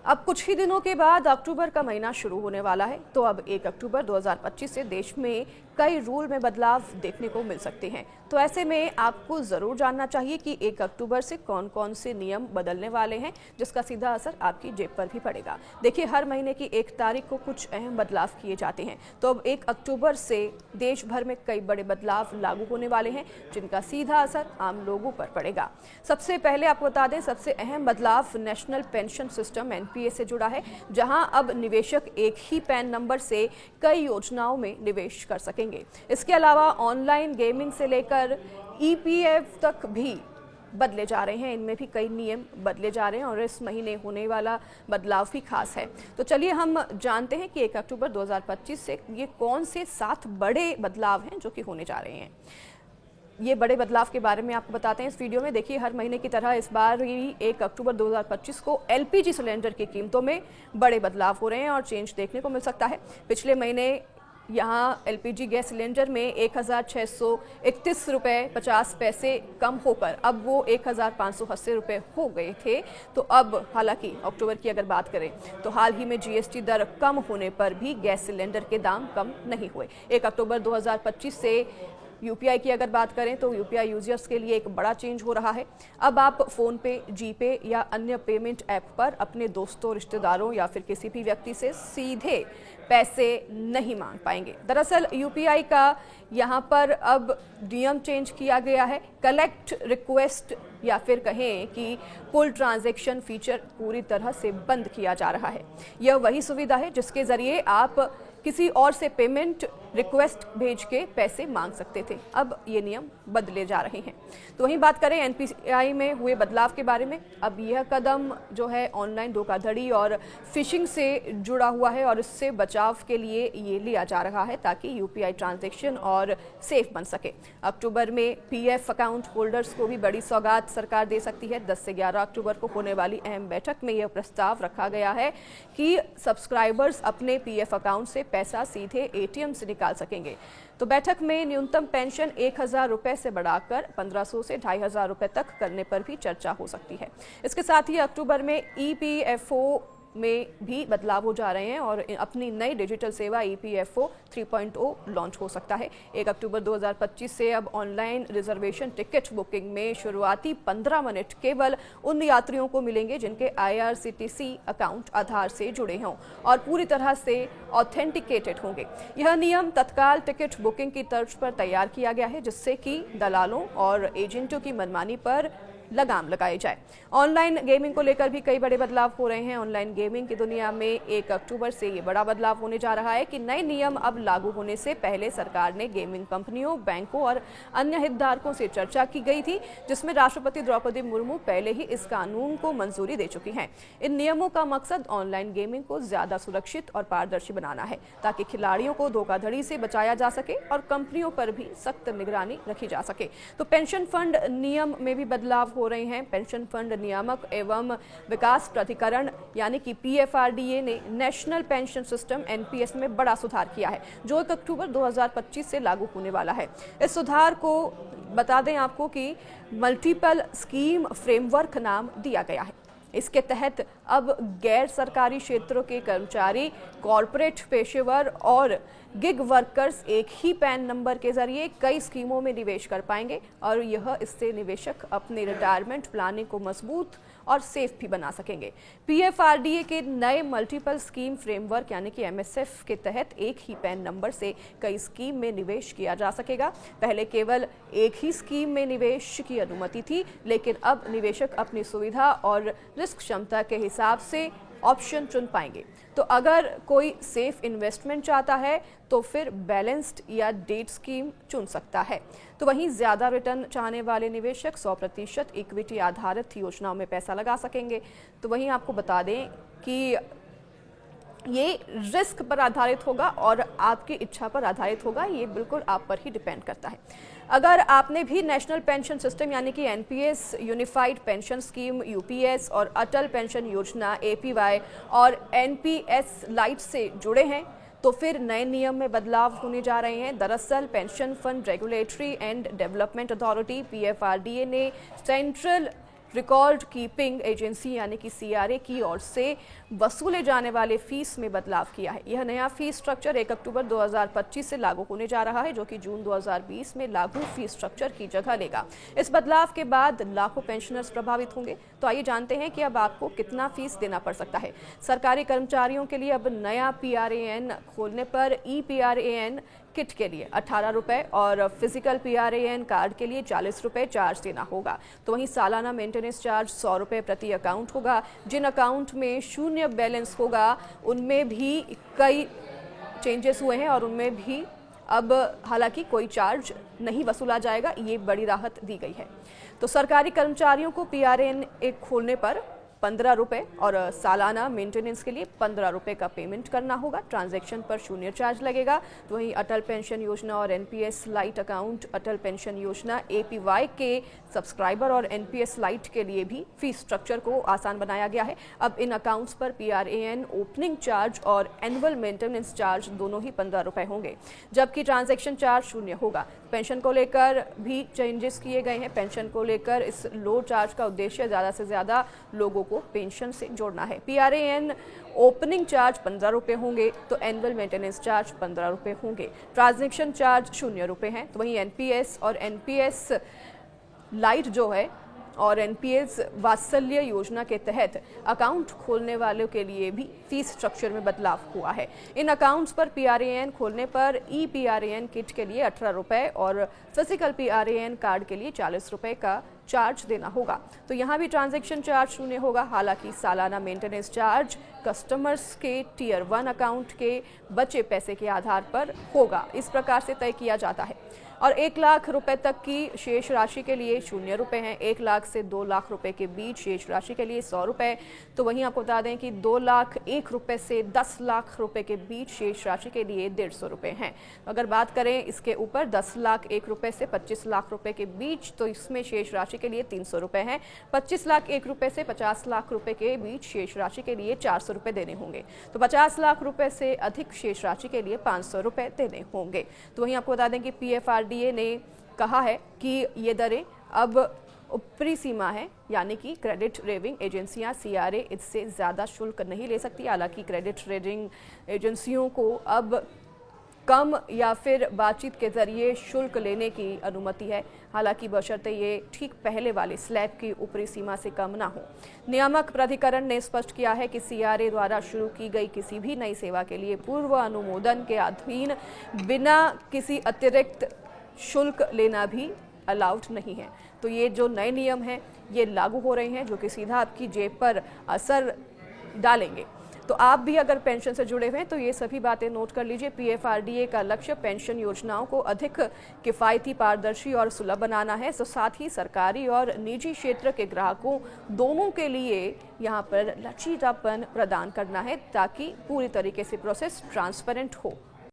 अब कुछ ही दिनों के बाद अक्टूबर का महीना शुरू होने वाला है, तो अब 1 अक्टूबर 2025 से देश में कई रूल में बदलाव देखने को मिल सकते हैं। तो ऐसे में आपको ज़रूर जानना चाहिए कि 1 अक्टूबर से कौन कौन से नियम बदलने वाले हैं, जिसका सीधा असर आपकी जेब पर भी पड़ेगा। देखिए, हर महीने की 1 तारीख को कुछ अहम बदलाव किए जाते हैं, तो अब 1 अक्टूबर से देश भर में कई बड़े बदलाव लागू होने वाले हैं, जिनका सीधा असर आम लोगों पर पड़ेगा। सबसे पहले आपको बता दें, सबसे अहम बदलाव नेशनल पेंशन सिस्टम एनपीएस से जुड़ा है, जहां अब निवेशक एक ही पैन नंबर से कई योजनाओं में निवेश कर सकेंगे। इसके अलावा ऑनलाइन गेमिंग से लेकर ईपीएफ तक भी बदले जा रहे हैं। इनमें भी कई नियम बदले जा रहे हैं और इस महीने होने वाला बदलाव भी खास है। तो चलिए हम जानते हैं कि 1 अक्टूबर 2025 से ये कौन से 7 बड़े बदलाव हैं जो कि होने जा रहे हैं। ये बड़े बदलाव के बारे में आपको बताते हैं इस वीडियो में। देखिए, हर महीने की तरह इस बार भी 1 अक्टूबर 2025 को एलपीजी सिलेंडर की कीमतों में बड़े बदलाव हो रहे हैं और चेंज देखने को मिल सकता है। पिछले महीने यहाँ एलपीजी गैस सिलेंडर में 1,631 रुपये 50 पैसे कम होकर अब वो 1,580 रुपये हो गए थे। तो अब हालांकि अक्टूबर की अगर बात करें तो हाल ही में जीएसटी दर कम होने पर भी गैस सिलेंडर के दाम कम नहीं हुए। 1 अक्टूबर 2025 से यूपीआई की अगर बात करें तो यूपीआई यूजर्स के लिए एक बड़ा चेंज हो रहा है। अब आप फोन पे, जीपे या अन्य पेमेंट ऐप पर अपने दोस्तों, रिश्तेदारों या फिर किसी भी व्यक्ति से सीधे पैसे नहीं मांग पाएंगे। दरअसल यूपीआई का यहाँ पर अब नियम चेंज किया गया है। कलेक्ट रिक्वेस्ट या फिर कहें कि पुल ट्रांजैक्शन फीचर पूरी तरह से बंद किया जा रहा है। यह वही सुविधा है जिसके जरिए आप किसी और से पेमेंट रिक्वेस्ट भेज के पैसे मांग सकते थे। अब ये नियम बदले जा रहे हैं। तो वहीं बात करें एनपीसीआई में हुए बदलाव के बारे में। अब यह कदम जो है ऑनलाइन धोखाधड़ी और फिशिंग से जुड़ा हुआ है और इससे बचाव के लिए ये लिया जा रहा है ताकि यूपीआई ट्रांजैक्शन और सेफ बन सके। अक्टूबर में पीएफ अकाउंट होल्डर्स को भी बड़ी सौगात सरकार दे सकती है। 10 से 11 अक्टूबर को होने वाली अहम बैठक में यह प्रस्ताव रखा गया है कि सब्सक्राइबर्स अपने पीएफ अकाउंट से पैसा सीधे एटीएम से निकाल सकेंगे। तो बैठक में न्यूनतम पेंशन 1,000 रुपए से बढ़ाकर 1,500 से 2,500 रुपए तक करने पर भी चर्चा हो सकती है। इसके साथ ही अक्टूबर में ईपीएफओ में भी बदलाव हो जा रहे हैं और अपनी नई डिजिटल सेवा ईपीएफओ 3.0 लॉन्च हो सकता है। 1 अक्टूबर 2025 से अब ऑनलाइन रिजर्वेशन टिकट बुकिंग में शुरुआती 15 मिनट केवल उन यात्रियों को मिलेंगे जिनके आईआरसीटीसी अकाउंट आधार से जुड़े हों और पूरी तरह से ऑथेंटिकेटेड होंगे। यह नियम तत्काल टिकट बुकिंग की तर्ज पर तैयार किया गया है, जिससे कि दलालों और एजेंटों की मनमानी पर लगाम लगाई जाए। ऑनलाइन गेमिंग को लेकर भी कई बड़े बदलाव हो रहे हैं। ऑनलाइन गेमिंग की दुनिया में 1 अक्टूबर से ये बड़ा बदलाव होने जा रहा है कि नए नियम अब लागू होने से पहले सरकार ने गेमिंग कंपनियों, बैंकों और अन्य हितधारकों से चर्चा की गई थी, जिसमें राष्ट्रपति द्रौपदी मुर्मू पहले ही इस कानून को मंजूरी दे चुकी हैं। इन नियमों का मकसद ऑनलाइन गेमिंग को ज्यादा सुरक्षित और पारदर्शी बनाना है ताकि खिलाड़ियों को धोखाधड़ी से बचाया जा सके और कंपनियों पर भी सख्त निगरानी रखी जा सके। तो पेंशन फंड नियम में भी बदलाव हो रहे हैं। पेंशन फंड नियामक एवं विकास प्राधिकरण यानी कि पीएफआरडीए ने नेशनल पेंशन सिस्टम एनपीएस में बड़ा सुधार किया है, जो 1 अक्टूबर 2025 से लागू होने वाला है। इस सुधार को बता दें आपको कि मल्टीपल स्कीम फ्रेमवर्क नाम दिया गया है। इसके तहत अब गैर सरकारी क्षेत्रों के कर्मचारी, कॉरपोरेट पेशेवर और गिग वर्कर्स एक ही पैन नंबर के जरिए कई स्कीमों में निवेश कर पाएंगे और यह इससे निवेशक अपने रिटायरमेंट प्लानिंग को मजबूत और सेफ भी बना सकेंगे। पीएफआरडीए के नए मल्टीपल स्कीम फ्रेमवर्क यानी कि एमएसएफ के तहत एक ही पैन नंबर से कई स्कीम में निवेश किया जा सकेगा। पहले केवल एक ही स्कीम में निवेश की अनुमति थी, लेकिन अब निवेशक अपनी सुविधा और रिस्क क्षमता के हिसाब से ऑप्शन चुन पाएंगे। तो अगर कोई सेफ इन्वेस्टमेंट चाहता है तो फिर बैलेंस्ड या डेट स्कीम चुन सकता है। तो वहीं ज्यादा रिटर्न चाहने वाले निवेशक 100% इक्विटी आधारित योजनाओं में पैसा लगा सकेंगे। तो वहीं आपको बता दें कि ये रिस्क पर आधारित होगा और आपकी इच्छा पर आधारित होगा। ये बिल्कुल आप पर ही डिपेंड करता है। अगर आपने भी नेशनल पेंशन सिस्टम यानी कि NPS, unified pension scheme UPS और अटल पेंशन योजना एपीवाई और एनपीएस लाइट से जुड़े हैं तो फिर नए नियम में बदलाव होने जा रहे हैं। दरअसल pension fund regulatory and development authority PFRDA ने सेंट्रल रिकॉर्ड कीपिंग एजेंसी यानी कि सीआरए की ओर से वसूले जाने वाले फीस में बदलाव किया है। यह नया फीस स्ट्रक्चर 1 अक्टूबर 2025 से लागू होने जा रहा है, जो कि जून 2020 में लागू फीस स्ट्रक्चर की जगह लेगा। इस बदलाव के बाद लाखों पेंशनर्स प्रभावित होंगे। तो आइए जानते हैं कि अब आपको कितना फीस देना पड़ सकता है। सरकारी कर्मचारियों के लिए अब नया पीआरएएन खोलने पर ईपीआरएएन किट के लिए 18 रुपए और फिजिकल पीआरएएन कार्ड के लिए 40 रुपए चार्ज देना होगा। तो वहीं सालाना मेंटेनेंस चार्ज 100 रुपए प्रति अकाउंट होगा। जिन अकाउंट में शून्य बैलेंस होगा उनमें भी कई चेंजेस हुए हैं और उनमें भी अब हालांकि कोई चार्ज नहीं वसूला जाएगा। ये बड़ी राहत दी गई है। तो सरकारी कर्मचारियों को पीआरएएन एक खोलने पर 15 रुपए और सालाना मेंटेनेंस के लिए 15 रुपए का पेमेंट करना होगा। ट्रांजैक्शन पर शून्य चार्ज लगेगा। तो वहीं अटल पेंशन योजना और एनपीएस लाइट अकाउंट, अटल पेंशन योजना एपीवाई के सब्सक्राइबर और एनपीएस लाइट के लिए भी फीस स्ट्रक्चर को आसान बनाया गया है। अब इन अकाउंट्स पर पीआरएएन ओपनिंग चार्ज और एनुअल मेंटेनेंस चार्ज दोनों ही 15 रुपए होंगे, जबकि ट्रांजैक्शन चार्ज शून्य होगा। पेंशन को लेकर भी चेंजेस किए गए हैं। पेंशन को लेकर इस लो चार्ज का उद्देश्य ज़्यादा से ज़्यादा लोगों को पेंशन से जोड़ना है। पीआरएएन ओपनिंग चार्ज 15 रुपए होंगे, तो एनुअल मेंटेनेंस चार्ज 15 रुपए होंगे। ट्रांजैक्शन चार्ज 0 रुपए हैं। तो वहीं एनपीएस और एनपीएस लाइट जो है और एनपीएस वात्सल्य योजना के तहत अकाउंट खोलने वालों के लिए भी फीस स्ट्रक्चर में बदलाव हुआ है। इन अकाउंट्स पर पीआरएएन खोलने पर ई पीआरएएन किट के लिए 18 रुपए और फिजिकल पीआरएएन कार्ड के लिए 40 रुपए का चार्ज देना होगा। तो यहाँ भी ट्रांजैक्शन चार्ज शून्य होगा। हालांकि सालाना मेंटेनेंस चार्ज कस्टमर्स के टियर 1 अकाउंट के बचे पैसे के आधार पर होगा। इस प्रकार से तय किया जाता है। और 1 लाख रुपए तक की शेष राशि के लिए 0 रुपए हैं। 1 लाख से 2 लाख रुपए के बीच शेष राशि के लिए 100 रुपए। तो वहीं आपको बता दें कि 2 लाख 1 रुपए से 10 लाख रुपए के बीच शेष राशि के लिए 150 रुपए हैं। अगर बात करें इसके ऊपर 10 लाख 1 रुपए से 25 लाख रुपए के बीच, तो इसमें शेष राशि के लिए 300 रुपए हैं। 25 लाख 1 रुपए से 50 लाख रुपए के बीच शेष राशि के लिए 400 रुपए देने होंगे। तो 50 लाख रुपए से अधिक शेष राशि के लिए 500 रुपए देने होंगे। तो वहीं आपको बता दें कि पीएफआरडीए ने कहा है कि ये दरें अब ऊपरी सीमा है, यानी कि क्रेडिट रेटिंग एजेंसियां सीआरए इससे ज़्यादा शुल्क नहीं ले सकती। हालांकि क्रेडिट रेटिंग एजेंसियों को अब कम या फिर बातचीत के जरिए शुल्क लेने की अनुमति है। हालांकि बशर्ते ये ठीक पहले वाले स्लैब की ऊपरी सीमा से कम ना हो। नियामक प्राधिकरण ने स्पष्ट किया है कि सीआरए द्वारा शुरू की गई किसी भी नई सेवा के लिए पूर्व अनुमोदन के अधीन बिना किसी अतिरिक्त शुल्क लेना भी अलाउड नहीं है। तो ये जो नए नियम हैं ये लागू हो रहे हैं, जो कि सीधा आपकी जेब पर असर डालेंगे। तो आप भी अगर पेंशन से जुड़े हुए हैं तो ये सभी बातें नोट कर लीजिए। पीएफआरडीए का लक्ष्य पेंशन योजनाओं को अधिक किफ़ायती, पारदर्शी और सुलभ बनाना है। तो साथ ही सरकारी और निजी क्षेत्र के ग्राहकों दोनों के लिए यहाँ पर लचीलापन प्रदान करना है, ताकि पूरी तरीके से प्रोसेस ट्रांसपेरेंट हो।